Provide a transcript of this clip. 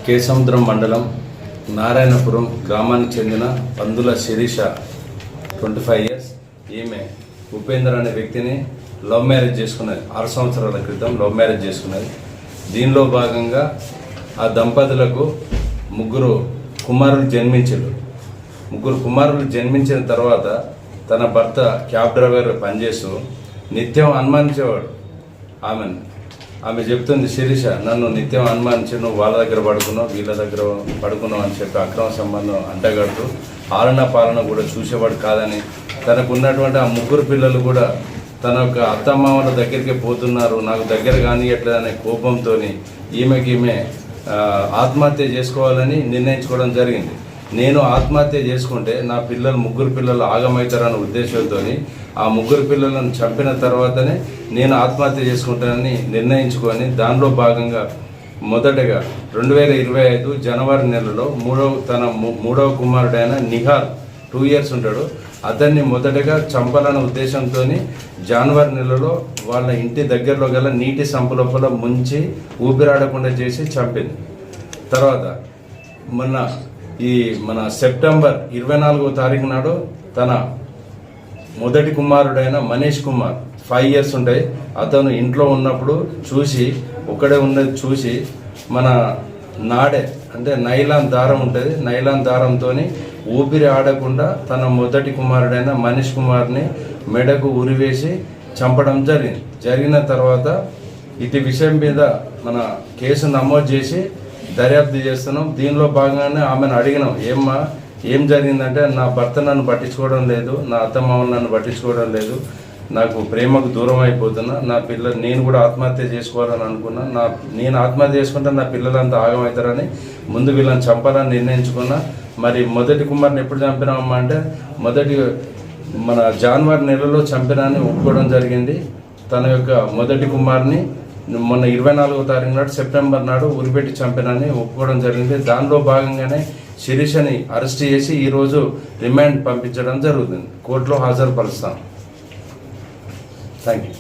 కేసముద్రం మండలం నారాయణపురం గ్రామానికి చెందిన పందుల శిరీష 25 ఇయర్స్. ఈమె ఉపేందర్ అనే వ్యక్తిని లవ్ మ్యారేజ్ చేసుకున్నది. 6 సంవత్సరాల క్రితం లవ్ మ్యారేజ్ చేసుకున్నది. దీనిలో భాగంగా ఆ దంపతులకు ముగ్గురు కుమారులు జన్మించిన తర్వాత తన భర్త క్యాబ్ డ్రైవర్ పనిచేస్తూ నిత్యం అనుమానించేవాడు ఆమె చెప్తుంది, శిరీష నన్ను నిత్యం అనుమానించి నువ్వు వాళ్ళ దగ్గర పడుకున్నావు, వీళ్ళ దగ్గర పడుకున్నావు అని చెప్పి అక్రమ సంబంధం అంటగడుతూ ఆలన పాలన కూడా చూసేవాడు కాదని, తనకు ఉన్నటువంటి ఆ ముగ్గురు పిల్లలు కూడా తన యొక్క అత్తమామల దగ్గరికి పోతున్నారు, నాకు దగ్గర కానియట్లేదనే కోపంతో ఈమె ఆత్మహత్య చేసుకోవాలని నిర్ణయించుకోవడం జరిగింది. నేను ఆత్మహత్య చేసుకుంటే నా ముగ్గురు పిల్లలు ఆగమవుతారన్న ఉద్దేశంతో ఆ ముగ్గురు పిల్లలను చంపిన తర్వాతనే నేను ఆత్మహత్య చేసుకుంటానని నిర్ణయించుకొని దానిలో భాగంగా మొదటగా 2025 జనవరి నెలలో మూడవ కుమారుడైన నిహాల్ 2 ఇయర్స్ ఉంటాడు. అతన్ని మొదటగా చంపాలన్న ఉద్దేశంతో జనవరి నెలలో వాళ్ళ ఇంటి దగ్గరలో గల నీటి సంపు లోపల ముంచి ఊపిరాడకుండా చేసి చంపింది. తర్వాత మన సెప్టెంబర్ 24వ తారీఖు నాడు తన మొదటి కుమారుడైన మనీష్ కుమార్ 5 ఇయర్స్ ఉంటాయి. అతను ఇంట్లో ఉన్నప్పుడు ఒక్కడే ఉన్నది చూసి మన నాడే అంటే నైలాన్ దారం ఉంటుంది, నైలాన్ దారంతో ఊపిరి ఆడకుండా తన మొదటి కుమారుడైన మనీష్ కుమార్ని మెడకు ఉరివేసి చంపడం జరిగిన తర్వాత ఇటు విషయం మీద మన కేసు నమోదు చేసి దర్యాప్తు చేస్తున్నాం. దీనిలో భాగంగానే ఆమెను అడిగినాం, ఏం జరిగిందంటే నా భర్త నన్ను పట్టించుకోవడం లేదు, నా అత్తమామలు నన్ను పట్టించుకోవడం లేదు, నాకు ప్రేమకు దూరం అయిపోతున్నా, నేను కూడా ఆత్మహత్య చేసుకోవాలని అనుకున్నా, నేను ఆత్మహత్య చేసుకుంటే నా పిల్లలంతా ఆగమవుతారని ముందు వీళ్ళని చంపాలని నిర్ణయించుకున్నా. మరి మొదటి కుమార్ని ఎప్పుడు చంపినామమ్మా అంటే మన జనవరి నెలలో చంపినాన్ని ఒప్పుకోవడం జరిగింది. తన యొక్క మొదటి కుమార్ని మొన్న 24వ తారీఖు నాడు సెప్టెంబర్ నాడు ఉరిపెట్టి చంపినని ఒప్పుకోవడం జరిగింది. దానిలో భాగంగానే శిరీషని అరెస్ట్ చేసి ఈరోజు రిమాండ్ పంపించడం జరుగుతుంది. కోర్టులో హాజరుపరుస్తాం. Thank you.